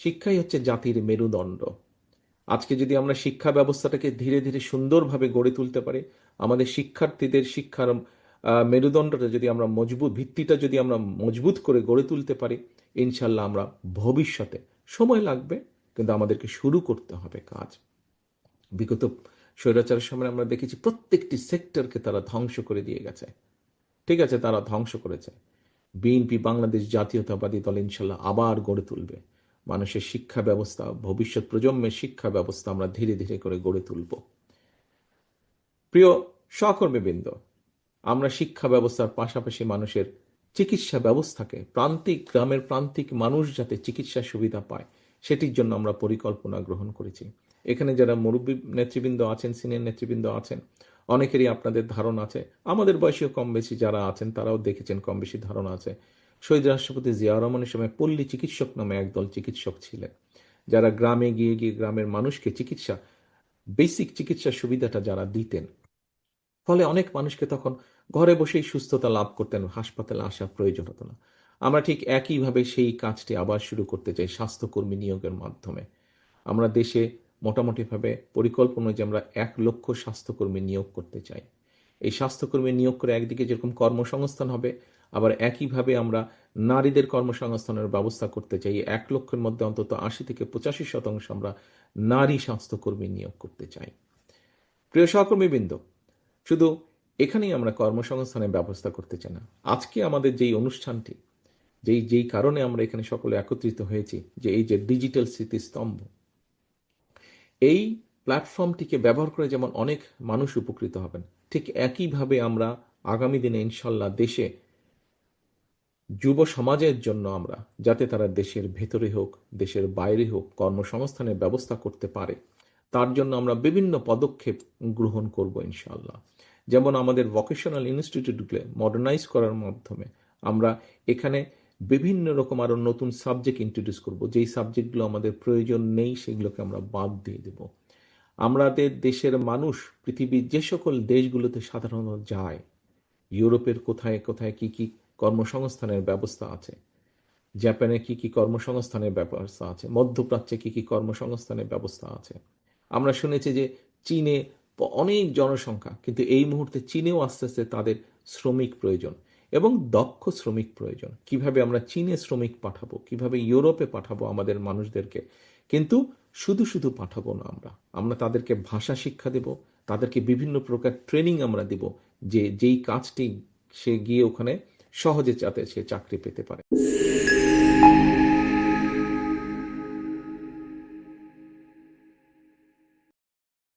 শিক্ষাই হচ্ছে জাতির মেরুদণ্ড। আজকে যদি আমরা শিক্ষা ব্যবস্থাটাকে ধীরে ধীরে সুন্দরভাবে গড়ে তুলতে পারি, আমাদের শিক্ষার্থীদের শিক্ষার মেরুদণ্ডটা যদি আমরা মজবুত, ভিত্তিটা যদি আমরা মজবুত করে গড়ে তুলতে পারি, ইনশাল্লাহ আমরা ভবিষ্যতে, সময় লাগবে কিন্তু আমাদেরকে শুরু করতে হবে কাজ। বিগত স্বৈরাচারের সময় আমরা দেখেছি প্রত্যেকটি সেক্টরকে তারা ধ্বংস করে দিয়ে গেছে। ঠিক আছে, তারা ধ্বংস করেছে। বিএনপি বাংলাদেশ জাতীয়তাবাদী দল ইনশাল্লাহ আবার গড়ে তুলবে। মানুষের শিক্ষা ব্যবস্থা, ভবিষ্যৎ প্রজন্মের শিক্ষা ব্যবস্থা আমরা ধীরে ধীরে করে গড়ে তুলব। প্রিয় সহকর্মীবৃন্দ, আমরা শিক্ষা ব্যবস্থার পাশাপাশি মানুষের চিকিৎসা ব্যবস্থাকে, গ্রামের প্রান্তিক মানুষ যাতে চিকিৎসা সুবিধা পায় সেটির জন্য আমরা পরিকল্পনা গ্রহণ করেছি। এখানে যারা মুরব্বী নেতৃবৃন্দ আছেন, সিনিয়র নেতৃবৃন্দ আছেন, অনেকেরই আপনাদের ধারণা আছে, আমাদের বয়সীয় কম বেশি যারা আছেন তারাও দেখেছেন, কম বেশি ধারণা আছে। শহীদ রাষ্ট্রপতি জিয়া রহমানের সময় পল্লী চিকিৎসক নামে একদল চিকিৎসক ছিলেন, যারা গ্রামে গিয়ে গিয়ে গ্রামের মানুষকে চিকিৎসা, বেসিক চিকিৎসা সুবিধাটা যারা দিতেন, ফলে অনেক মানুষকে তখন ঘরে বসেই সুস্থতা লাভ করতেন, হাসপাতালে আসার প্রয়োজন হতো না। আমরা ঠিক একইভাবে সেই কাজটি আবার শুরু করতে চাই স্বাস্থ্যকর্মী নিয়োগের মাধ্যমে। আমরা দেশে মোটামুটিভাবে পরিকল্পনা যে আমরা 1,00,000 স্বাস্থ্যকর্মী নিয়োগ করতে চাই। এই স্বাস্থ্যকর্মী নিয়োগ করে একদিকে যেরকম কর্মসংস্থান হবে, আবার একইভাবে আমরা নারীদের কর্মসংস্থানের ব্যবস্থা করতে চাই। 1,00,000-এর মধ্যে অন্তত 80-85% আমরা নারী স্বাস্থ্যকর্মী নিয়োগ করতে চাই। প্রিয় সহকর্মীবৃন্দ, শুধু এখানেই আমরা কর্মসংস্থানের ব্যবস্থা করতে চাই না। আজকে আমাদের যেই অনুষ্ঠানটি, যেই কারণে আমরা এখানে সকলে একত্রিত হয়েছি, যে এই যে ডিজিটাল স্মৃতিস্তম্ভ, এই প্ল্যাটফর্মটিকে ব্যবহার করে যেমন অনেক মানুষ উপকৃত হবেন, ঠিক একইভাবে আমরা আগামী দিনে ইনশাল্লাহ দেশে যুব সমাজের জন্য আমরা যাতে তারা দেশের ভেতরে হোক, দেশের বাইরে হোক, কর্মসংস্থানের ব্যবস্থা করতে পারে, তার জন্য আমরা বিভিন্ন পদক্ষেপ গ্রহণ করব ইনশাল্লাহ। যেমন আমাদের ভোকেশনাল ইনস্টিটিউটগুলো মডার্নাইজ করার মাধ্যমে আমরা এখানে বিভিন্ন রকম আরও নতুন সাবজেক্ট ইন্ট্রোডিউস করব। যেই সাবজেক্টগুলো আমাদের প্রয়োজন নেই সেগুলোকে আমরা বাদ দিয়ে দেব। আমাদের দেশের মানুষ পৃথিবীর যে সকল দেশগুলোতে সাধারণত যায়, ইউরোপের কোথায় কোথায় কি কি কর্মসংস্থানের ব্যবস্থা আছে, জাপানে কি কি কর্মসংস্থানের ব্যবস্থা আছে, মধ্যপ্রাচ্যে কি কি কর্মসংস্থানের ব্যবস্থা আছে। আমরা শুনেছি যে চীনে অনেক জনসংখ্যা, কিন্তু এই মুহূর্তে চীনেও আস্তে আস্তে তাদের শ্রমিক প্রয়োজন এবং দক্ষ শ্রমিক প্রয়োজন। কিভাবে আমরা চীনে শ্রমিক পাঠাবো, কিভাবে ইউরোপে পাঠাবো আমাদের মানুষদেরকে, কিন্তু শুধু শুধু পাঠাবো না, আমরা তাদেরকে ভাষা শিক্ষা দেব, তাদেরকে বিভিন্ন প্রকার ট্রেনিং আমরা দেব, যেই কাজটি সে গিয়ে ওখানে সহজে যাতে সে চাকরি পেতে পারে।